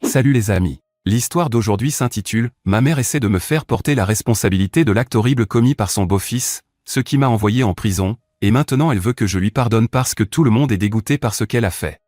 Salut les amis. L'histoire d'aujourd'hui s'intitule « Ma mère essaie de me faire porter la responsabilité de l'acte horrible commis par son beau-fils, ce qui m'a envoyé en prison, et maintenant elle veut que je lui pardonne parce que tout le monde est dégoûté par ce qu'elle a fait. »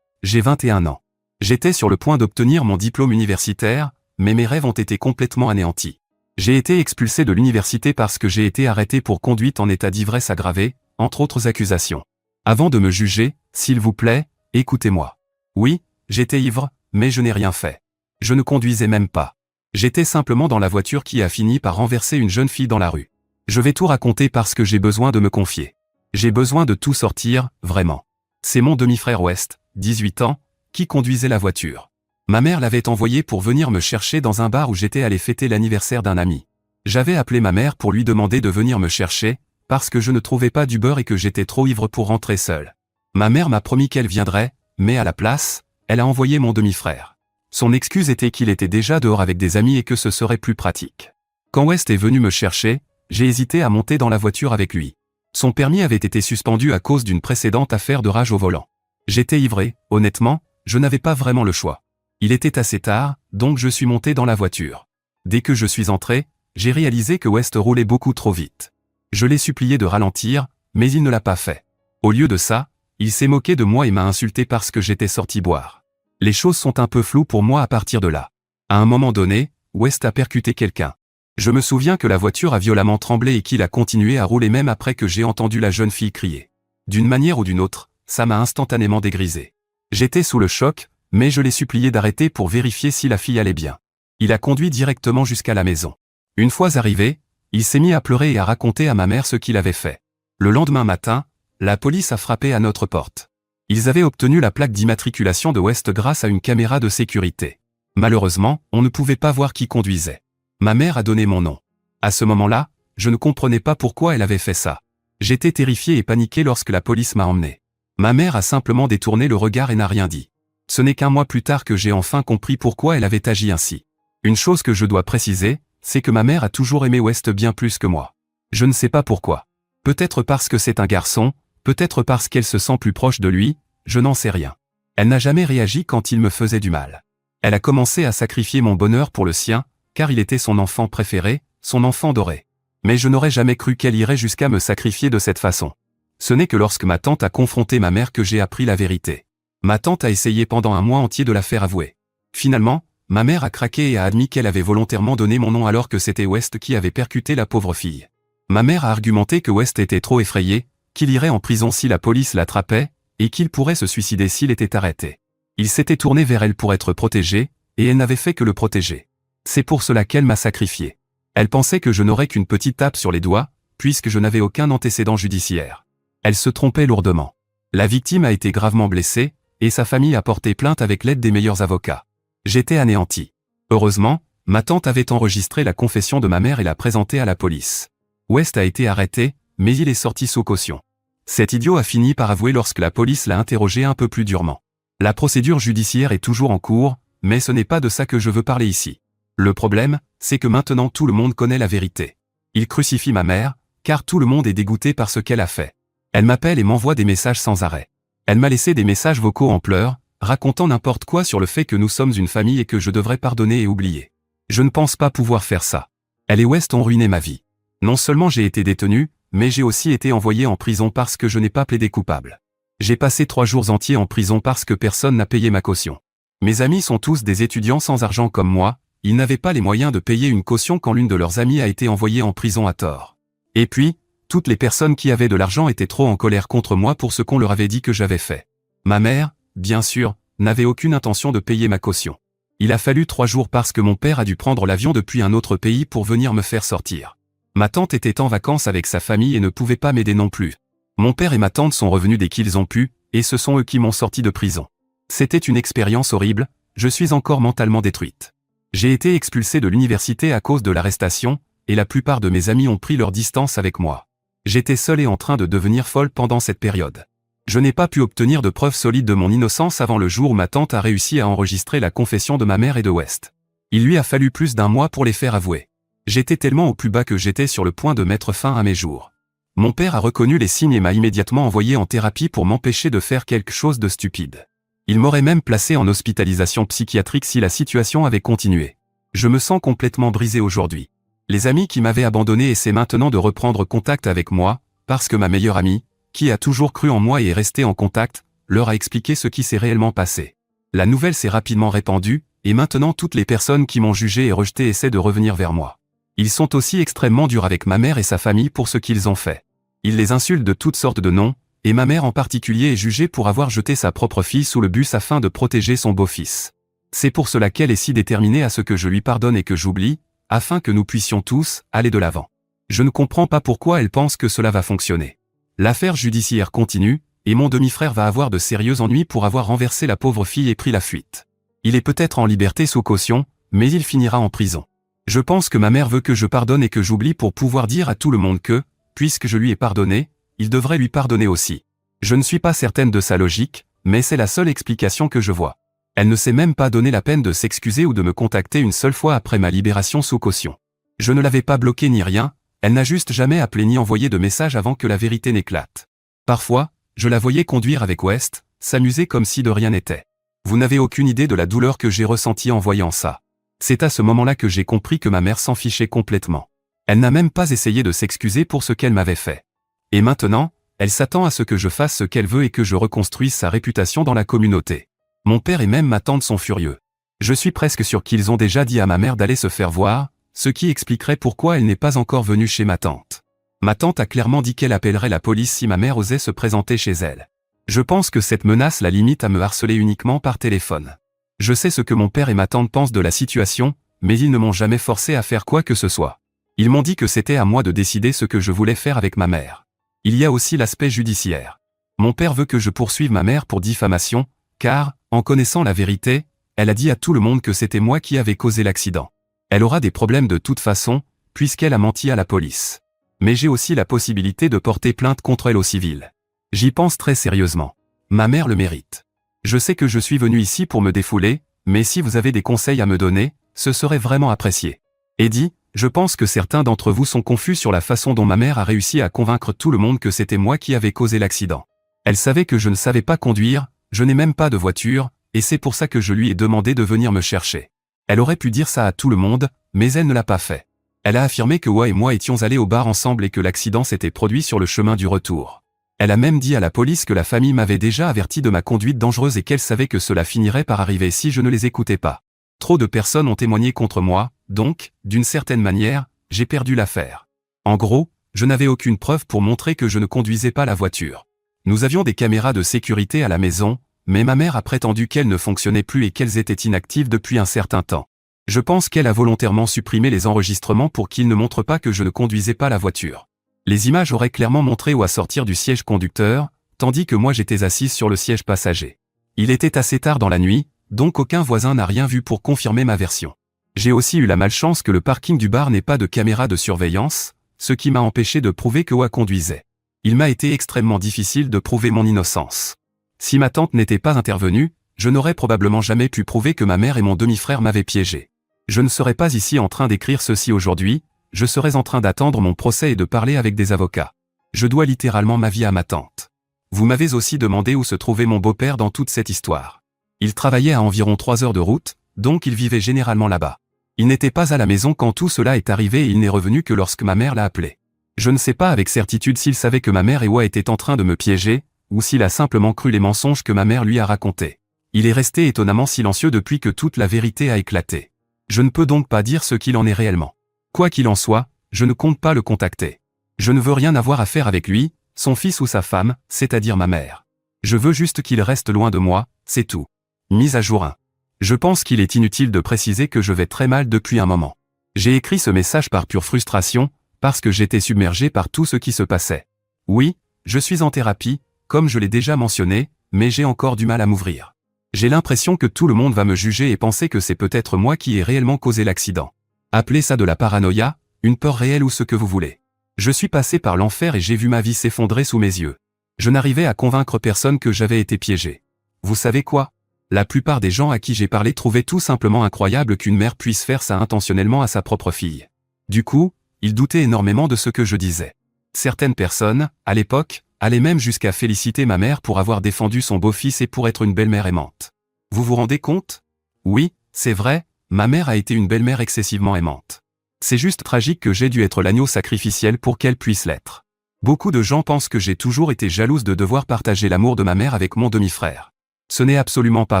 J'ai 21 ans. J'étais sur le point d'obtenir mon diplôme universitaire, mais mes rêves ont été complètement anéantis. J'ai été expulsé de l'université parce que j'ai été arrêté pour conduite en état d'ivresse aggravée, entre autres accusations. Avant de me juger, s'il vous plaît, écoutez-moi. Oui, j'étais ivre, mais je n'ai rien fait. Je ne conduisais même pas. J'étais simplement dans la voiture qui a fini par renverser une jeune fille dans la rue. Je vais tout raconter parce que j'ai besoin de me confier. J'ai besoin de tout sortir, vraiment. C'est mon demi-frère West, 18 ans, qui conduisait la voiture. Ma mère l'avait envoyé pour venir me chercher dans un bar où j'étais allé fêter l'anniversaire d'un ami. J'avais appelé ma mère pour lui demander de venir me chercher, parce que je ne trouvais pas d'Uber et que j'étais trop ivre pour rentrer seul. Ma mère m'a promis qu'elle viendrait, mais à la place, elle a envoyé mon demi-frère. Son excuse était qu'il était déjà dehors avec des amis et que ce serait plus pratique. Quand West est venu me chercher, j'ai hésité à monter dans la voiture avec lui. Son permis avait été suspendu à cause d'une précédente affaire de rage au volant. J'étais ivré, honnêtement, je n'avais pas vraiment le choix. Il était assez tard, donc je suis monté dans la voiture. Dès que je suis entré, j'ai réalisé que West roulait beaucoup trop vite. Je l'ai supplié de ralentir, mais il ne l'a pas fait. Au lieu de ça, il s'est moqué de moi et m'a insulté parce que j'étais sorti boire. Les choses sont un peu floues pour moi à partir de là. À un moment donné, West a percuté quelqu'un. Je me souviens que la voiture a violemment tremblé et qu'il a continué à rouler même après que j'ai entendu la jeune fille crier. D'une manière ou d'une autre, ça m'a instantanément dégrisé. J'étais sous le choc, mais je l'ai supplié d'arrêter pour vérifier si la fille allait bien. Il a conduit directement jusqu'à la maison. Une fois arrivé, il s'est mis à pleurer et à raconter à ma mère ce qu'il avait fait. Le lendemain matin, la police a frappé à notre porte. Ils avaient obtenu la plaque d'immatriculation de West grâce à une caméra de sécurité. Malheureusement, on ne pouvait pas voir qui conduisait. Ma mère a donné mon nom. À ce moment-là, je ne comprenais pas pourquoi elle avait fait ça. J'étais terrifié et paniqué lorsque la police m'a emmené. Ma mère a simplement détourné le regard et n'a rien dit. Ce n'est qu'un mois plus tard que j'ai enfin compris pourquoi elle avait agi ainsi. Une chose que je dois préciser, c'est que ma mère a toujours aimé West bien plus que moi. Je ne sais pas pourquoi. Peut-être parce que c'est un garçon, peut-être parce qu'elle se sent plus proche de lui, je n'en sais rien. Elle n'a jamais réagi quand il me faisait du mal. Elle a commencé à sacrifier mon bonheur pour le sien, car il était son enfant préféré, son enfant doré. Mais je n'aurais jamais cru qu'elle irait jusqu'à me sacrifier de cette façon. Ce n'est que lorsque ma tante a confronté ma mère que j'ai appris la vérité. Ma tante a essayé pendant un mois entier de la faire avouer. Finalement, ma mère a craqué et a admis qu'elle avait volontairement donné mon nom alors que c'était West qui avait percuté la pauvre fille. Ma mère a argumenté que West était trop effrayé, qu'il irait en prison si la police l'attrapait, et qu'il pourrait se suicider s'il était arrêté. Il s'était tourné vers elle pour être protégé, et elle n'avait fait que le protéger. C'est pour cela qu'elle m'a sacrifié. Elle pensait que je n'aurais qu'une petite tape sur les doigts, puisque je n'avais aucun antécédent judiciaire. Elle se trompait lourdement. La victime a été gravement blessée, et sa famille a porté plainte avec l'aide des meilleurs avocats. J'étais anéanti. Heureusement, ma tante avait enregistré la confession de ma mère et l'a présentée à la police. West a été arrêté, mais il est sorti sous caution. Cet idiot a fini par avouer lorsque la police l'a interrogé un peu plus durement. La procédure judiciaire est toujours en cours, mais ce n'est pas de ça que je veux parler ici. Le problème, c'est que maintenant tout le monde connaît la vérité. Il crucifie ma mère, car tout le monde est dégoûté par ce qu'elle a fait. Elle m'appelle et m'envoie des messages sans arrêt. Elle m'a laissé des messages vocaux en pleurs, racontant n'importe quoi sur le fait que nous sommes une famille et que je devrais pardonner et oublier. Je ne pense pas pouvoir faire ça. Elle et West ont ruiné ma vie. Non seulement j'ai été détenu, mais j'ai aussi été envoyé en prison parce que je n'ai pas plaidé coupable. J'ai passé 3 jours entiers en prison parce que personne n'a payé ma caution. Mes amis sont tous des étudiants sans argent comme moi, ils n'avaient pas les moyens de payer une caution quand l'une de leurs amies a été envoyée en prison à tort. Et puis, toutes les personnes qui avaient de l'argent étaient trop en colère contre moi pour ce qu'on leur avait dit que j'avais fait. Ma mère, bien sûr, n'avait aucune intention de payer ma caution. Il a fallu 3 jours parce que mon père a dû prendre l'avion depuis un autre pays pour venir me faire sortir. Ma tante était en vacances avec sa famille et ne pouvait pas m'aider non plus. Mon père et ma tante sont revenus dès qu'ils ont pu, et ce sont eux qui m'ont sorti de prison. C'était une expérience horrible, je suis encore mentalement détruite. J'ai été expulsé de l'université à cause de l'arrestation, et la plupart de mes amis ont pris leur distance avec moi. J'étais seul et en train de devenir folle pendant cette période. Je n'ai pas pu obtenir de preuves solides de mon innocence avant le jour où ma tante a réussi à enregistrer la confession de ma mère et de West. Il lui a fallu plus d'1 mois pour les faire avouer. J'étais tellement au plus bas que j'étais sur le point de mettre fin à mes jours. Mon père a reconnu les signes et m'a immédiatement envoyé en thérapie pour m'empêcher de faire quelque chose de stupide. Il m'aurait même placé en hospitalisation psychiatrique si la situation avait continué. Je me sens complètement brisé aujourd'hui. Les amis qui m'avaient abandonné essaient maintenant de reprendre contact avec moi, parce que ma meilleure amie, qui a toujours cru en moi et est restée en contact, leur a expliqué ce qui s'est réellement passé. La nouvelle s'est rapidement répandue, et maintenant toutes les personnes qui m'ont jugé et rejeté essaient de revenir vers moi. Ils sont aussi extrêmement durs avec ma mère et sa famille pour ce qu'ils ont fait. Ils les insultent de toutes sortes de noms, et ma mère en particulier est jugée pour avoir jeté sa propre fille sous le bus afin de protéger son beau-fils. C'est pour cela qu'elle est si déterminée à ce que je lui pardonne et que j'oublie, afin que nous puissions tous aller de l'avant. Je ne comprends pas pourquoi elle pense que cela va fonctionner. L'affaire judiciaire continue, et mon demi-frère va avoir de sérieux ennuis pour avoir renversé la pauvre fille et pris la fuite. Il est peut-être en liberté sous caution, mais il finira en prison. Je pense que ma mère veut que je pardonne et que j'oublie pour pouvoir dire à tout le monde que, puisque je lui ai pardonné, il devrait lui pardonner aussi. Je ne suis pas certaine de sa logique, mais c'est la seule explication que je vois. Elle ne s'est même pas donné la peine de s'excuser ou de me contacter une seule fois après ma libération sous caution. Je ne l'avais pas bloquée ni rien, elle n'a juste jamais appelé ni envoyé de message avant que la vérité n'éclate. Parfois, je la voyais conduire avec West, s'amuser comme si de rien n'était. Vous n'avez aucune idée de la douleur que j'ai ressentie en voyant ça. C'est à ce moment-là que j'ai compris que ma mère s'en fichait complètement. Elle n'a même pas essayé de s'excuser pour ce qu'elle m'avait fait. Et maintenant, elle s'attend à ce que je fasse ce qu'elle veut et que je reconstruise sa réputation dans la communauté. Mon père et même ma tante sont furieux. Je suis presque sûr qu'ils ont déjà dit à ma mère d'aller se faire voir, ce qui expliquerait pourquoi elle n'est pas encore venue chez ma tante. Ma tante a clairement dit qu'elle appellerait la police si ma mère osait se présenter chez elle. Je pense que cette menace la limite à me harceler uniquement par téléphone. Je sais ce que mon père et ma tante pensent de la situation, mais ils ne m'ont jamais forcé à faire quoi que ce soit. Ils m'ont dit que c'était à moi de décider ce que je voulais faire avec ma mère. Il y a aussi l'aspect judiciaire. Mon père veut que je poursuive ma mère pour diffamation, car, en connaissant la vérité, elle a dit à tout le monde que c'était moi qui avais causé l'accident. Elle aura des problèmes de toute façon, puisqu'elle a menti à la police. Mais j'ai aussi la possibilité de porter plainte contre elle au civil. J'y pense très sérieusement. Ma mère le mérite. Je sais que je suis venu ici pour me défouler, mais si vous avez des conseils à me donner, ce serait vraiment apprécié. Eddie, je pense que certains d'entre vous sont confus sur la façon dont ma mère a réussi à convaincre tout le monde que c'était moi qui avais causé l'accident. Elle savait que je ne savais pas conduire, je n'ai même pas de voiture, et c'est pour ça que je lui ai demandé de venir me chercher. Elle aurait pu dire ça à tout le monde, mais elle ne l'a pas fait. Elle a affirmé que Wa et moi étions allés au bar ensemble et que l'accident s'était produit sur le chemin du retour. Elle a même dit à la police que la famille m'avait déjà averti de ma conduite dangereuse et qu'elle savait que cela finirait par arriver si je ne les écoutais pas. Trop de personnes ont témoigné contre moi, donc, d'une certaine manière, j'ai perdu l'affaire. En gros, je n'avais aucune preuve pour montrer que je ne conduisais pas la voiture. Nous avions des caméras de sécurité à la maison, mais ma mère a prétendu qu'elles ne fonctionnaient plus et qu'elles étaient inactives depuis un certain temps. Je pense qu'elle a volontairement supprimé les enregistrements pour qu'ils ne montrent pas que je ne conduisais pas la voiture. Les images auraient clairement montré Wa sortir du siège conducteur, tandis que moi j'étais assise sur le siège passager. Il était assez tard dans la nuit, donc aucun voisin n'a rien vu pour confirmer ma version. J'ai aussi eu la malchance que le parking du bar n'ait pas de caméra de surveillance, ce qui m'a empêché de prouver que Wa conduisait. Il m'a été extrêmement difficile de prouver mon innocence. Si ma tante n'était pas intervenue, je n'aurais probablement jamais pu prouver que ma mère et mon demi-frère m'avaient piégé. Je ne serais pas ici en train d'écrire ceci aujourd'hui, je serais en train d'attendre mon procès et de parler avec des avocats. Je dois littéralement ma vie à ma tante. Vous m'avez aussi demandé où se trouvait mon beau-père dans toute cette histoire. Il travaillait à environ 3 heures de route, donc il vivait généralement là-bas. Il n'était pas à la maison quand tout cela est arrivé et il n'est revenu que lorsque ma mère l'a appelé. Je ne sais pas avec certitude s'il savait que ma mère et Wa étaient en train de me piéger, ou s'il a simplement cru les mensonges que ma mère lui a racontés. Il est resté étonnamment silencieux depuis que toute la vérité a éclaté. Je ne peux donc pas dire ce qu'il en est réellement. Quoi qu'il en soit, je ne compte pas le contacter. Je ne veux rien avoir à faire avec lui, son fils ou sa femme, c'est-à-dire ma mère. Je veux juste qu'il reste loin de moi, c'est tout. Mise à jour 1. Je pense qu'il est inutile de préciser que je vais très mal depuis un moment. J'ai écrit ce message par pure frustration, parce que j'étais submergé par tout ce qui se passait. Oui, je suis en thérapie, comme je l'ai déjà mentionné, mais j'ai encore du mal à m'ouvrir. J'ai l'impression que tout le monde va me juger et penser que c'est peut-être moi qui ai réellement causé l'accident. Appelez ça de la paranoïa, une peur réelle ou ce que vous voulez. Je suis passé par l'enfer et j'ai vu ma vie s'effondrer sous mes yeux. Je n'arrivais à convaincre personne que j'avais été piégé. Vous savez quoi? La plupart des gens à qui j'ai parlé trouvaient tout simplement incroyable qu'une mère puisse faire ça intentionnellement à sa propre fille. Du coup, ils doutaient énormément de ce que je disais. Certaines personnes, à l'époque, allait même jusqu'à féliciter ma mère pour avoir défendu son beau-fils et pour être une belle-mère aimante. Vous vous rendez compte? Oui, c'est vrai, ma mère a été une belle-mère excessivement aimante. C'est juste tragique que j'ai dû être l'agneau sacrificiel pour qu'elle puisse l'être. Beaucoup de gens pensent que j'ai toujours été jalouse de devoir partager l'amour de ma mère avec mon demi-frère. Ce n'est absolument pas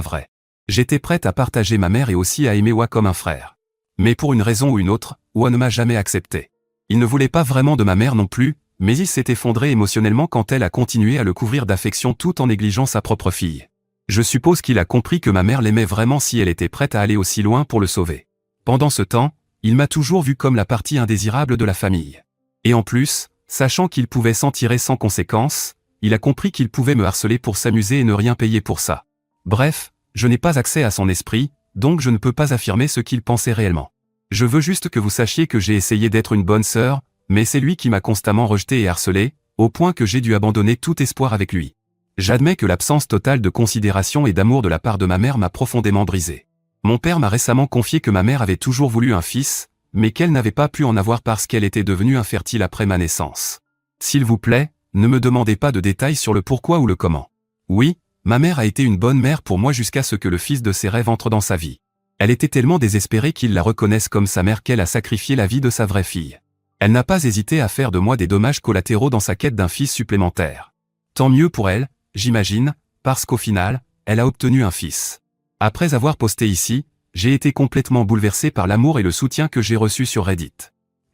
vrai. J'étais prête à partager ma mère et aussi à aimer Wa comme un frère. Mais pour une raison ou une autre, Wa ne m'a jamais accepté. Il ne voulait pas vraiment de ma mère non plus, mais il s'est effondré émotionnellement quand elle a continué à le couvrir d'affection tout en négligeant sa propre fille. Je suppose qu'il a compris que ma mère l'aimait vraiment si elle était prête à aller aussi loin pour le sauver. Pendant ce temps, il m'a toujours vu comme la partie indésirable de la famille. Et en plus, sachant qu'il pouvait s'en tirer sans conséquence, il a compris qu'il pouvait me harceler pour s'amuser et ne rien payer pour ça. Bref, je n'ai pas accès à son esprit, donc je ne peux pas affirmer ce qu'il pensait réellement. Je veux juste que vous sachiez que j'ai essayé d'être une bonne sœur, mais c'est lui qui m'a constamment rejeté et harcelé, au point que j'ai dû abandonner tout espoir avec lui. J'admets que l'absence totale de considération et d'amour de la part de ma mère m'a profondément brisé. Mon père m'a récemment confié que ma mère avait toujours voulu un fils, mais qu'elle n'avait pas pu en avoir parce qu'elle était devenue infertile après ma naissance. S'il vous plaît, ne me demandez pas de détails sur le pourquoi ou le comment. Oui, ma mère a été une bonne mère pour moi jusqu'à ce que le fils de ses rêves entre dans sa vie. Elle était tellement désespérée qu'il la reconnaisse comme sa mère qu'elle a sacrifié la vie de sa vraie fille. Elle n'a pas hésité à faire de moi des dommages collatéraux dans sa quête d'un fils supplémentaire. Tant mieux pour elle, j'imagine, parce qu'au final, elle a obtenu un fils. Après avoir posté ici, j'ai été complètement bouleversé par l'amour et le soutien que j'ai reçu sur Reddit.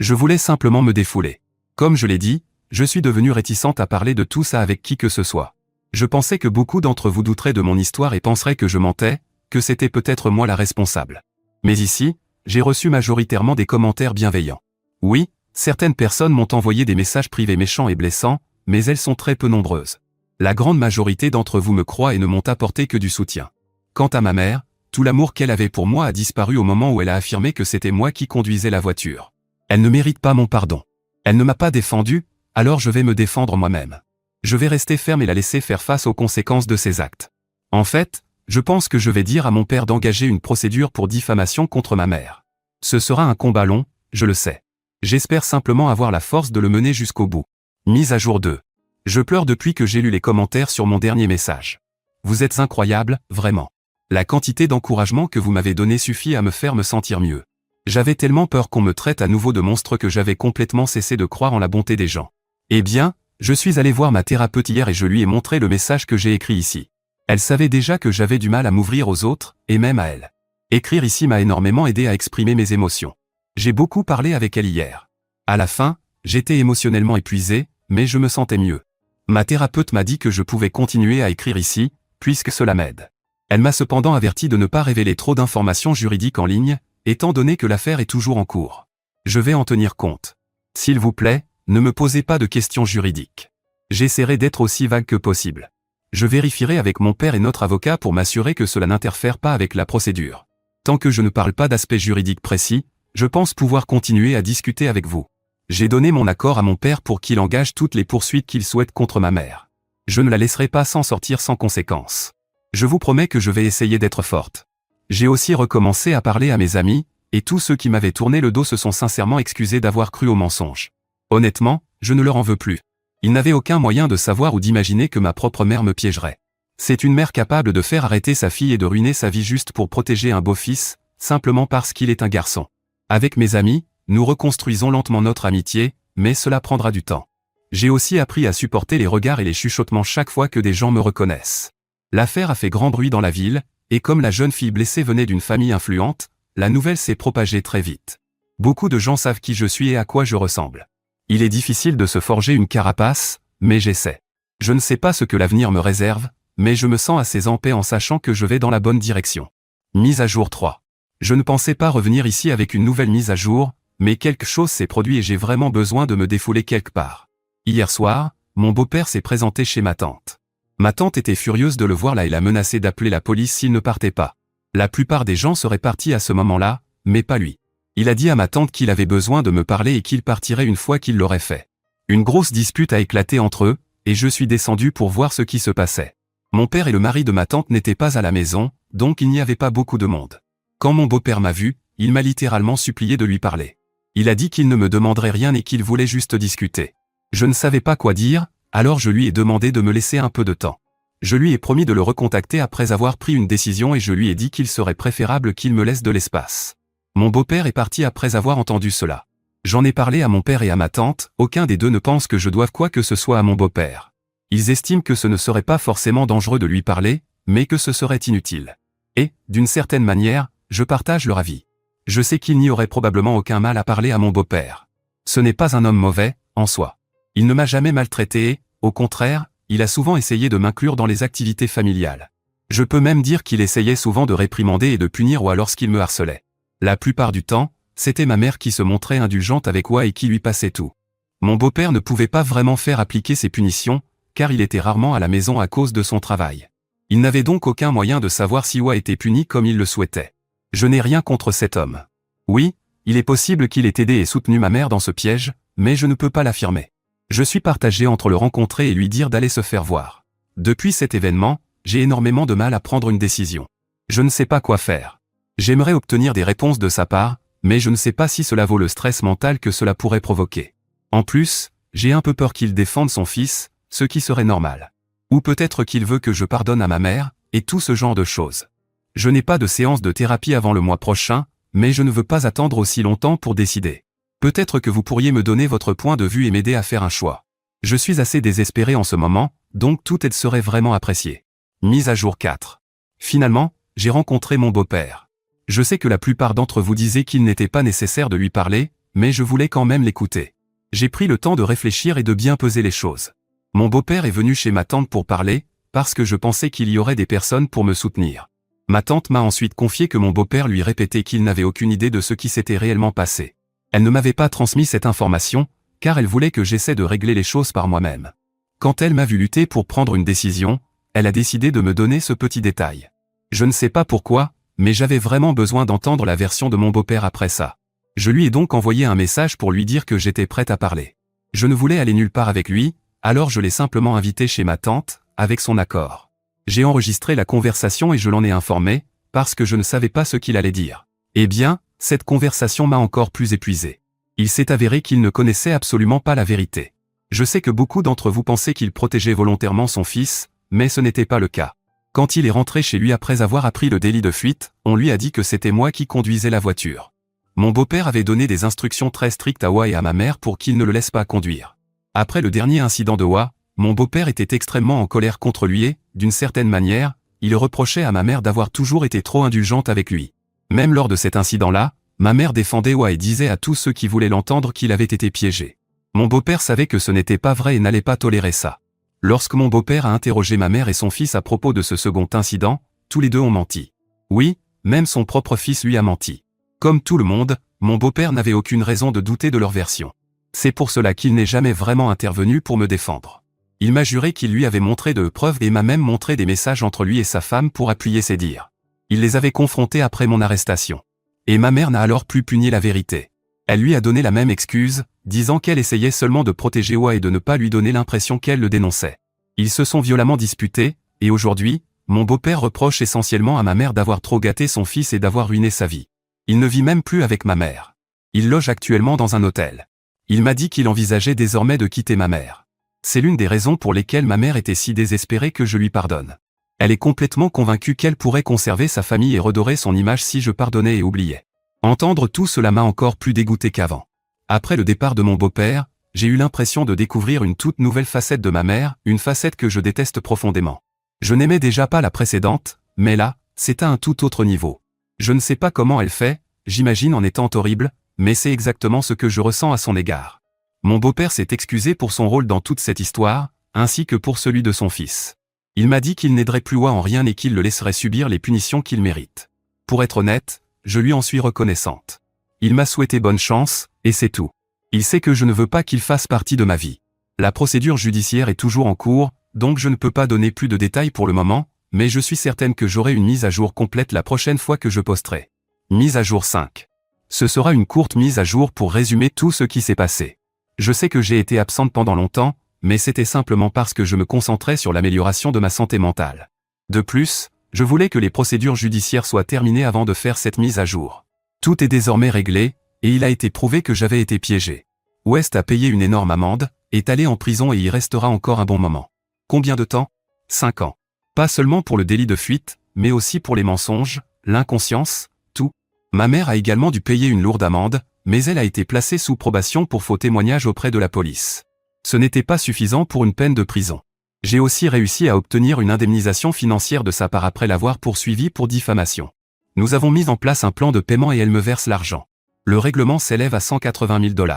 Je voulais simplement me défouler. Comme je l'ai dit, je suis devenue réticente à parler de tout ça avec qui que ce soit. Je pensais que beaucoup d'entre vous douteraient de mon histoire et penseraient que je mentais, que c'était peut-être moi la responsable. Mais ici, j'ai reçu majoritairement des commentaires bienveillants. Oui, certaines personnes m'ont envoyé des messages privés méchants et blessants, mais elles sont très peu nombreuses. La grande majorité d'entre vous me croient et ne m'ont apporté que du soutien. Quant à ma mère, tout l'amour qu'elle avait pour moi a disparu au moment où elle a affirmé que c'était moi qui conduisais la voiture. Elle ne mérite pas mon pardon. Elle ne m'a pas défendu, alors je vais me défendre moi-même. Je vais rester ferme et la laisser faire face aux conséquences de ses actes. En fait, je pense que je vais dire à mon père d'engager une procédure pour diffamation contre ma mère. Ce sera un combat long, je le sais. J'espère simplement avoir la force de le mener jusqu'au bout. Mise à jour 2. Je pleure depuis que j'ai lu les commentaires sur mon dernier message. Vous êtes incroyable, vraiment. La quantité d'encouragement que vous m'avez donné suffit à me faire me sentir mieux. J'avais tellement peur qu'on me traite à nouveau de monstre que j'avais complètement cessé de croire en la bonté des gens. Eh bien, je suis allé voir ma thérapeute hier et je lui ai montré le message que j'ai écrit ici. Elle savait déjà que j'avais du mal à m'ouvrir aux autres, et même à elle. Écrire ici m'a énormément aidé à exprimer mes émotions. J'ai beaucoup parlé avec elle hier. À la fin, j'étais émotionnellement épuisé, mais je me sentais mieux. Ma thérapeute m'a dit que je pouvais continuer à écrire ici, puisque cela m'aide. Elle m'a cependant averti de ne pas révéler trop d'informations juridiques en ligne, étant donné que l'affaire est toujours en cours. Je vais en tenir compte. S'il vous plaît, ne me posez pas de questions juridiques. J'essaierai d'être aussi vague que possible. Je vérifierai avec mon père et notre avocat pour m'assurer que cela n'interfère pas avec la procédure. Tant que je ne parle pas d'aspects juridiques précis, je pense pouvoir continuer à discuter avec vous. J'ai donné mon accord à mon père pour qu'il engage toutes les poursuites qu'il souhaite contre ma mère. Je ne la laisserai pas s'en sortir sans conséquence. Je vous promets que je vais essayer d'être forte. J'ai aussi recommencé à parler à mes amis, et tous ceux qui m'avaient tourné le dos se sont sincèrement excusés d'avoir cru aux mensonges. Honnêtement, je ne leur en veux plus. Ils n'avaient aucun moyen de savoir ou d'imaginer que ma propre mère me piégerait. C'est une mère capable de faire arrêter sa fille et de ruiner sa vie juste pour protéger un beau-fils, simplement parce qu'il est un garçon. Avec mes amis, nous reconstruisons lentement notre amitié, mais cela prendra du temps. J'ai aussi appris à supporter les regards et les chuchotements chaque fois que des gens me reconnaissent. L'affaire a fait grand bruit dans la ville, et comme la jeune fille blessée venait d'une famille influente, la nouvelle s'est propagée très vite. Beaucoup de gens savent qui je suis et à quoi je ressemble. Il est difficile de se forger une carapace, mais j'essaie. Je ne sais pas ce que l'avenir me réserve, mais je me sens assez en paix en sachant que je vais dans la bonne direction. Mise à jour 3. Je ne pensais pas revenir ici avec une nouvelle mise à jour, mais quelque chose s'est produit et j'ai vraiment besoin de me défouler quelque part. Hier soir, mon beau-père s'est présenté chez ma tante. Ma tante était furieuse de le voir là et l'a menacé d'appeler la police s'il ne partait pas. La plupart des gens seraient partis à ce moment-là, mais pas lui. Il a dit à ma tante qu'il avait besoin de me parler et qu'il partirait une fois qu'il l'aurait fait. Une grosse dispute a éclaté entre eux, et je suis descendu pour voir ce qui se passait. Mon père et le mari de ma tante n'étaient pas à la maison, donc il n'y avait pas beaucoup de monde. Quand mon beau-père m'a vu, il m'a littéralement supplié de lui parler. Il a dit qu'il ne me demanderait rien et qu'il voulait juste discuter. Je ne savais pas quoi dire, Alors je lui ai demandé de me laisser un peu de temps. Je lui ai promis de le recontacter après avoir pris une décision et je lui ai dit qu'il serait préférable qu'il me laisse de l'espace. Mon beau-père est parti après avoir entendu cela. J'en ai parlé à mon père et à ma tante, aucun des deux ne pense que je doive quoi que ce soit à mon beau-père. Ils estiment que ce ne serait pas forcément dangereux de lui parler, mais que ce serait inutile. Et, d'une certaine manière, je partage leur avis. Je sais qu'il n'y aurait probablement aucun mal à parler à mon beau-père. Ce n'est pas un homme mauvais, en soi. Il ne m'a jamais maltraité et, au contraire, il a souvent essayé de m'inclure dans les activités familiales. Je peux même dire qu'il essayait souvent de réprimander et de punir Wa lorsqu'il me harcelait. La plupart du temps, c'était ma mère qui se montrait indulgente avec Wa et qui lui passait tout. Mon beau-père ne pouvait pas vraiment faire appliquer ses punitions, car il était rarement à la maison à cause de son travail. Il n'avait donc aucun moyen de savoir si Wa était puni comme il le souhaitait. Je n'ai rien contre cet homme. Oui, il est possible qu'il ait aidé et soutenu ma mère dans ce piège, mais je ne peux pas l'affirmer. Je suis partagé entre le rencontrer et lui dire d'aller se faire voir. Depuis cet événement, j'ai énormément de mal à prendre une décision. Je ne sais pas quoi faire. J'aimerais obtenir des réponses de sa part, mais je ne sais pas si cela vaut le stress mental que cela pourrait provoquer. En plus, j'ai un peu peur qu'il défende son fils, ce qui serait normal. Ou peut-être qu'il veut que je pardonne à ma mère, et tout ce genre de choses. Je n'ai pas de séance de thérapie avant le mois prochain, mais je ne veux pas attendre aussi longtemps pour décider. Peut-être que vous pourriez me donner votre point de vue et m'aider à faire un choix. Je suis assez désespéré en ce moment, donc toute aide serait vraiment appréciée. Mise à jour 4. Finalement, j'ai rencontré mon beau-père. Je sais que la plupart d'entre vous disaient qu'il n'était pas nécessaire de lui parler, mais je voulais quand même l'écouter. J'ai pris le temps de réfléchir et de bien peser les choses. Mon beau-père est venu chez ma tante pour parler, parce que je pensais qu'il y aurait des personnes pour me soutenir. Ma tante m'a ensuite confié que mon beau-père lui répétait qu'il n'avait aucune idée de ce qui s'était réellement passé. Elle ne m'avait pas transmis cette information, car elle voulait que j'essaie de régler les choses par moi-même. Quand elle m'a vu lutter pour prendre une décision, elle a décidé de me donner ce petit détail. Je ne sais pas pourquoi, mais j'avais vraiment besoin d'entendre la version de mon beau-père après ça. Je lui ai donc envoyé un message pour lui dire que j'étais prête à parler. Je ne voulais aller nulle part avec lui, alors je l'ai simplement invité chez ma tante, avec son accord. J'ai enregistré la conversation et je l'en ai informé, parce que je ne savais pas ce qu'il allait dire. Eh bien, cette conversation m'a encore plus épuisé. Il s'est avéré qu'il ne connaissait absolument pas la vérité. Je sais que beaucoup d'entre vous pensaient qu'il protégeait volontairement son fils, mais ce n'était pas le cas. Quand il est rentré chez lui après avoir appris le délit de fuite, on lui a dit que c'était moi qui conduisais la voiture. Mon beau-père avait donné des instructions très strictes à Wa et à ma mère pour qu'ils ne le laissent pas conduire. Après le dernier incident de Wa, mon beau-père était extrêmement en colère contre lui et, d'une certaine manière, il reprochait à ma mère d'avoir toujours été trop indulgente avec lui. Même lors de cet incident-là, ma mère défendait Wa et disait à tous ceux qui voulaient l'entendre qu'il avait été piégé. Mon beau-père savait que ce n'était pas vrai et n'allait pas tolérer ça. Lorsque mon beau-père a interrogé ma mère et son fils à propos de ce second incident, tous les deux ont menti. Oui, même son propre fils lui a menti. Comme tout le monde, mon beau-père n'avait aucune raison de douter de leur version. C'est pour cela qu'il n'est jamais vraiment intervenu pour me défendre. Il m'a juré qu'il lui avait montré de preuves et m'a même montré des messages entre lui et sa femme pour appuyer ses dires. Il les avait confrontés après mon arrestation. Et ma mère n'a alors plus puni la vérité. Elle lui a donné la même excuse, disant qu'elle essayait seulement de protéger Wa et de ne pas lui donner l'impression qu'elle le dénonçait. Ils se sont violemment disputés, et aujourd'hui, mon beau-père reproche essentiellement à ma mère d'avoir trop gâté son fils et d'avoir ruiné sa vie. Il ne vit même plus avec ma mère. Il loge actuellement dans un hôtel. Il m'a dit qu'il envisageait désormais de quitter ma mère. C'est l'une des raisons pour lesquelles ma mère était si désespérée que je lui pardonne. Elle est complètement convaincue qu'elle pourrait conserver sa famille et redorer son image si je pardonnais et oubliais. Entendre tout cela m'a encore plus dégoûté qu'avant. Après le départ de mon beau-père, j'ai eu l'impression de découvrir une toute nouvelle facette de ma mère, une facette que je déteste profondément. Je n'aimais déjà pas la précédente, mais là, c'est à un tout autre niveau. Je ne sais pas comment elle fait, j'imagine en étant horrible, mais c'est exactement ce que je ressens à son égard. Mon beau-père s'est excusé pour son rôle dans toute cette histoire, ainsi que pour celui de son fils. Il m'a dit qu'il n'aiderait plus Wa en rien et qu'il le laisserait subir les punitions qu'il mérite. Pour être honnête, je lui en suis reconnaissante. Il m'a souhaité bonne chance, et c'est tout. Il sait que je ne veux pas qu'il fasse partie de ma vie. La procédure judiciaire est toujours en cours, donc je ne peux pas donner plus de détails pour le moment, mais je suis certaine que j'aurai une mise à jour complète la prochaine fois que je posterai. Mise à jour 5. Ce sera une courte mise à jour pour résumer tout ce qui s'est passé. Je sais que j'ai été absente pendant longtemps, mais c'était simplement parce que je me concentrais sur l'amélioration de ma santé mentale. De plus, je voulais que les procédures judiciaires soient terminées avant de faire cette mise à jour. Tout est désormais réglé, et il a été prouvé que j'avais été piégé. West a payé une énorme amende, est allé en prison et y restera encore un bon moment. Combien de temps? 5 ans. Pas seulement pour le délit de fuite, mais aussi pour les mensonges, l'inconscience, tout. Ma mère a également dû payer une lourde amende, mais elle a été placée sous probation pour faux témoignage auprès de la police. Ce n'était pas suffisant pour une peine de prison. J'ai aussi réussi à obtenir une indemnisation financière de sa part après l'avoir poursuivie pour diffamation. Nous avons mis en place un plan de paiement et elle me verse l'argent. Le règlement s'élève à 180 000 $.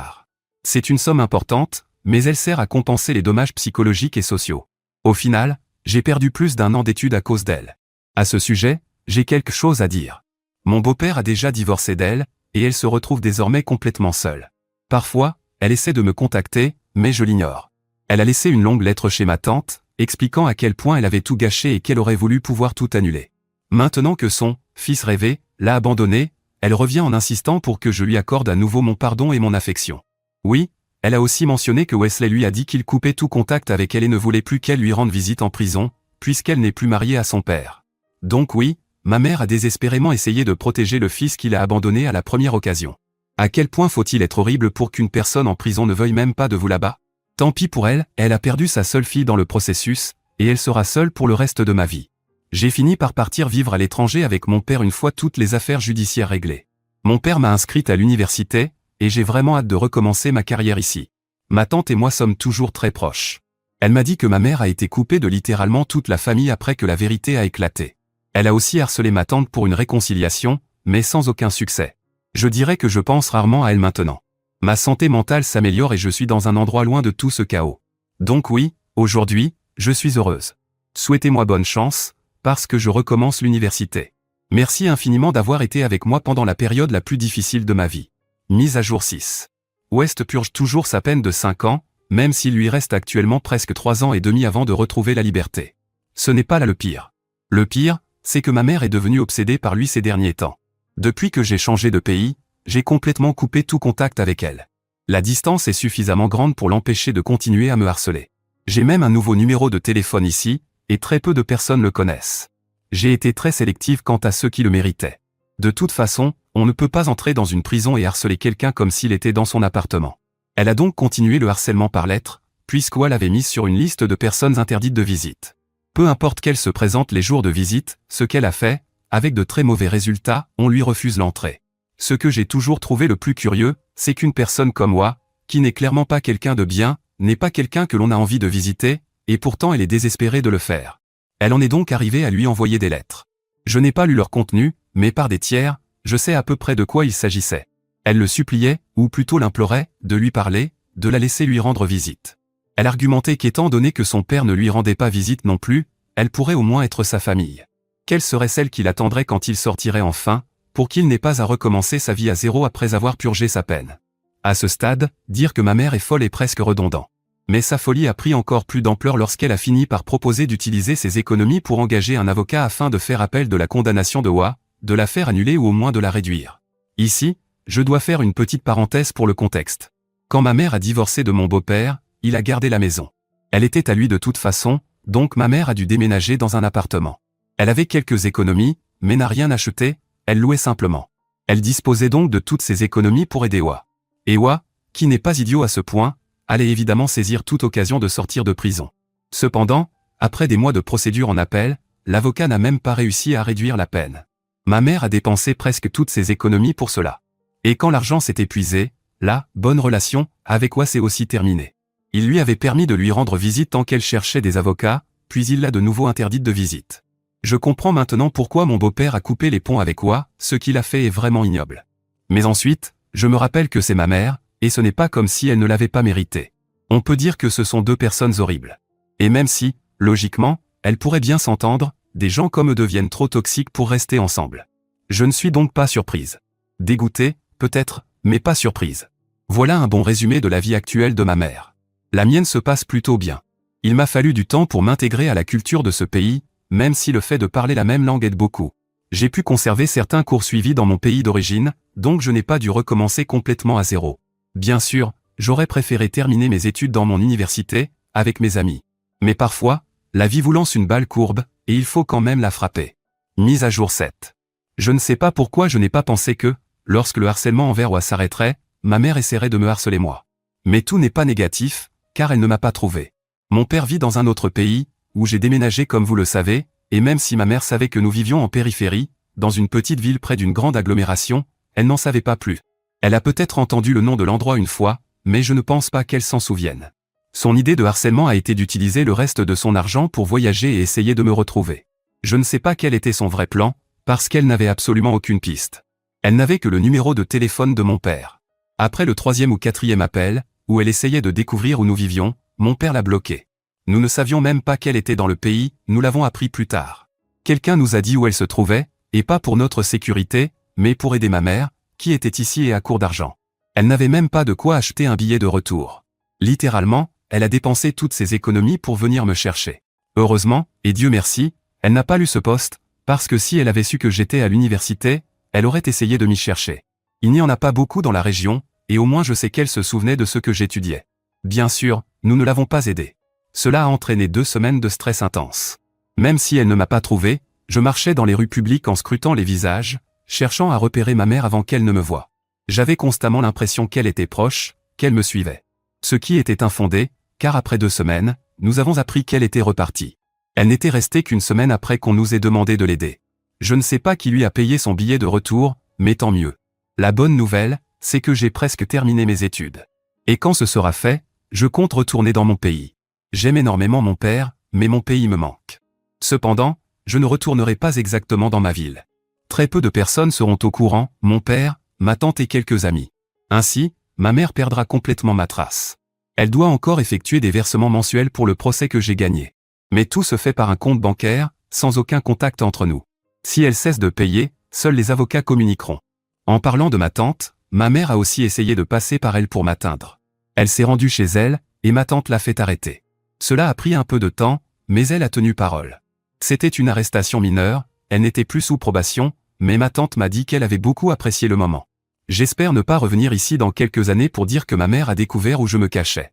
C'est une somme importante, mais elle sert à compenser les dommages psychologiques et sociaux. Au final, j'ai perdu plus d'1 an d'études à cause d'elle. À ce sujet, j'ai quelque chose à dire. Mon beau-père a déjà divorcé d'elle, et elle se retrouve désormais complètement seule. Parfois, elle essaie de me contacter, mais je l'ignore. Elle a laissé une longue lettre chez ma tante, expliquant à quel point elle avait tout gâché et qu'elle aurait voulu pouvoir tout annuler. Maintenant que son fils rêvé l'a abandonnée, elle revient en insistant pour que je lui accorde à nouveau mon pardon et mon affection. Oui, elle a aussi mentionné que Wesley lui a dit qu'il coupait tout contact avec elle et ne voulait plus qu'elle lui rende visite en prison, puisqu'elle n'est plus mariée à son père. Donc oui, ma mère a désespérément essayé de protéger le fils qu'il a abandonné à la première occasion. À quel point faut-il être horrible pour qu'une personne en prison ne veuille même pas de vous là-bas? Tant pis pour elle, elle a perdu sa seule fille dans le processus, et elle sera seule pour le reste de ma vie. J'ai fini par partir vivre à l'étranger avec mon père une fois toutes les affaires judiciaires réglées. Mon père m'a inscrite à l'université, et j'ai vraiment hâte de recommencer ma carrière ici. Ma tante et moi sommes toujours très proches. Elle m'a dit que ma mère a été coupée de littéralement toute la famille après que la vérité a éclaté. Elle a aussi harcelé ma tante pour une réconciliation, mais sans aucun succès. Je dirais que je pense rarement à elle maintenant. Ma santé mentale s'améliore et je suis dans un endroit loin de tout ce chaos. Donc oui, aujourd'hui, je suis heureuse. Souhaitez-moi bonne chance, parce que je recommence l'université. Merci infiniment d'avoir été avec moi pendant la période la plus difficile de ma vie. Mise à jour 6. West purge toujours sa peine de 5 ans, même s'il lui reste actuellement presque 3 ans et demi avant de retrouver la liberté. Ce n'est pas là le pire. Le pire, c'est que ma mère est devenue obsédée par lui ces derniers temps. Depuis que j'ai changé de pays, j'ai complètement coupé tout contact avec elle. La distance est suffisamment grande pour l'empêcher de continuer à me harceler. J'ai même un nouveau numéro de téléphone ici, et très peu de personnes le connaissent. J'ai été très sélective quant à ceux qui le méritaient. De toute façon, on ne peut pas entrer dans une prison et harceler quelqu'un comme s'il était dans son appartement. Elle a donc continué le harcèlement par lettre, puisqu'on l'avait mise sur une liste de personnes interdites de visite. Peu importe qu'elle se présente les jours de visite, ce qu'elle a fait, avec de très mauvais résultats, on lui refuse l'entrée. Ce que j'ai toujours trouvé le plus curieux, c'est qu'une personne comme moi, qui n'est clairement pas quelqu'un de bien, n'est pas quelqu'un que l'on a envie de visiter, et pourtant elle est désespérée de le faire. Elle en est donc arrivée à lui envoyer des lettres. Je n'ai pas lu leur contenu, mais par des tiers, je sais à peu près de quoi il s'agissait. Elle le suppliait, ou plutôt l'implorait, de lui parler, de la laisser lui rendre visite. Elle argumentait qu'étant donné que son père ne lui rendait pas visite non plus, elle pourrait au moins être sa famille. Quelle serait celle qui l'attendrait quand il sortirait enfin, pour qu'il n'ait pas à recommencer sa vie à zéro après avoir purgé sa peine? À ce stade, dire que ma mère est folle est presque redondant. Mais sa folie a pris encore plus d'ampleur lorsqu'elle a fini par proposer d'utiliser ses économies pour engager un avocat afin de faire appel de la condamnation de Wa, de la faire annuler ou au moins de la réduire. Ici, je dois faire une petite parenthèse pour le contexte. Quand ma mère a divorcé de mon beau-père, il a gardé la maison. Elle était à lui de toute façon, donc ma mère a dû déménager dans un appartement. Elle avait quelques économies, mais n'a rien acheté, elle louait simplement. Elle disposait donc de toutes ses économies pour aider Wa. Et Wa, qui n'est pas idiot à ce point, allait évidemment saisir toute occasion de sortir de prison. Cependant, après des mois de procédure en appel, l'avocat n'a même pas réussi à réduire la peine. Ma mère a dépensé presque toutes ses économies pour cela. Et quand l'argent s'est épuisé, la bonne relation avec Wa s'est aussi terminée. Il lui avait permis de lui rendre visite tant qu'elle cherchait des avocats, puis il l'a de nouveau interdite de visite. Je comprends maintenant pourquoi mon beau-père a coupé les ponts avec Wa, ce qu'il a fait est vraiment ignoble. Mais ensuite, je me rappelle que c'est ma mère, et ce n'est pas comme si elle ne l'avait pas mérité. On peut dire que ce sont deux personnes horribles. Et même si, logiquement, elles pourraient bien s'entendre, des gens comme eux deviennent trop toxiques pour rester ensemble. Je ne suis donc pas surprise. Dégoûtée, peut-être, mais pas surprise. Voilà un bon résumé de la vie actuelle de ma mère. La mienne se passe plutôt bien. Il m'a fallu du temps pour m'intégrer à la culture de ce pays, même si le fait de parler la même langue aide beaucoup. J'ai pu conserver certains cours suivis dans mon pays d'origine, donc je n'ai pas dû recommencer complètement à zéro. Bien sûr, j'aurais préféré terminer mes études dans mon université, avec mes amis. Mais parfois, la vie vous lance une balle courbe, et il faut quand même la frapper. Mise à jour 7. Je ne sais pas pourquoi je n'ai pas pensé que, lorsque le harcèlement envers Wa s'arrêterait, ma mère essaierait de me harceler moi. Mais tout n'est pas négatif, car elle ne m'a pas trouvé. Mon père vit dans un autre pays, où j'ai déménagé comme vous le savez, et même si ma mère savait que nous vivions en périphérie, dans une petite ville près d'une grande agglomération, elle n'en savait pas plus. Elle a peut-être entendu le nom de l'endroit une fois, mais je ne pense pas qu'elle s'en souvienne. Son idée de harcèlement a été d'utiliser le reste de son argent pour voyager et essayer de me retrouver. Je ne sais pas quel était son vrai plan, parce qu'elle n'avait absolument aucune piste. Elle n'avait que le numéro de téléphone de mon père. Après le 3e ou 4e appel, où elle essayait de découvrir où nous vivions, mon père l'a bloquée. Nous ne savions même pas qu'elle était dans le pays, nous l'avons appris plus tard. Quelqu'un nous a dit où elle se trouvait, et pas pour notre sécurité, mais pour aider ma mère, qui était ici et à court d'argent. Elle n'avait même pas de quoi acheter un billet de retour. Littéralement, elle a dépensé toutes ses économies pour venir me chercher. Heureusement, et Dieu merci, elle n'a pas lu ce poste, parce que si elle avait su que j'étais à l'université, elle aurait essayé de m'y chercher. Il n'y en a pas beaucoup dans la région, et au moins je sais qu'elle se souvenait de ce que j'étudiais. Bien sûr, nous ne l'avons pas aidée. Cela a entraîné 2 semaines de stress intense. Même si elle ne m'a pas trouvé, je marchais dans les rues publiques en scrutant les visages, cherchant à repérer ma mère avant qu'elle ne me voie. J'avais constamment l'impression qu'elle était proche, qu'elle me suivait. Ce qui était infondé, car après 2 semaines, nous avons appris qu'elle était repartie. Elle n'était restée qu'une semaine après qu'on nous ait demandé de l'aider. Je ne sais pas qui lui a payé son billet de retour, mais tant mieux. La bonne nouvelle, c'est que j'ai presque terminé mes études. Et quand ce sera fait, je compte retourner dans mon pays. J'aime énormément mon père, mais mon pays me manque. Cependant, je ne retournerai pas exactement dans ma ville. Très peu de personnes seront au courant, mon père, ma tante et quelques amis. Ainsi, ma mère perdra complètement ma trace. Elle doit encore effectuer des versements mensuels pour le procès que j'ai gagné. Mais tout se fait par un compte bancaire, sans aucun contact entre nous. Si elle cesse de payer, seuls les avocats communiqueront. En parlant de ma tante, ma mère a aussi essayé de passer par elle pour m'atteindre. Elle s'est rendue chez elle, et ma tante l'a fait arrêter. Cela a pris un peu de temps, mais elle a tenu parole. C'était une arrestation mineure, elle n'était plus sous probation, mais ma tante m'a dit qu'elle avait beaucoup apprécié le moment. J'espère ne pas revenir ici dans quelques années pour dire que ma mère a découvert où je me cachais.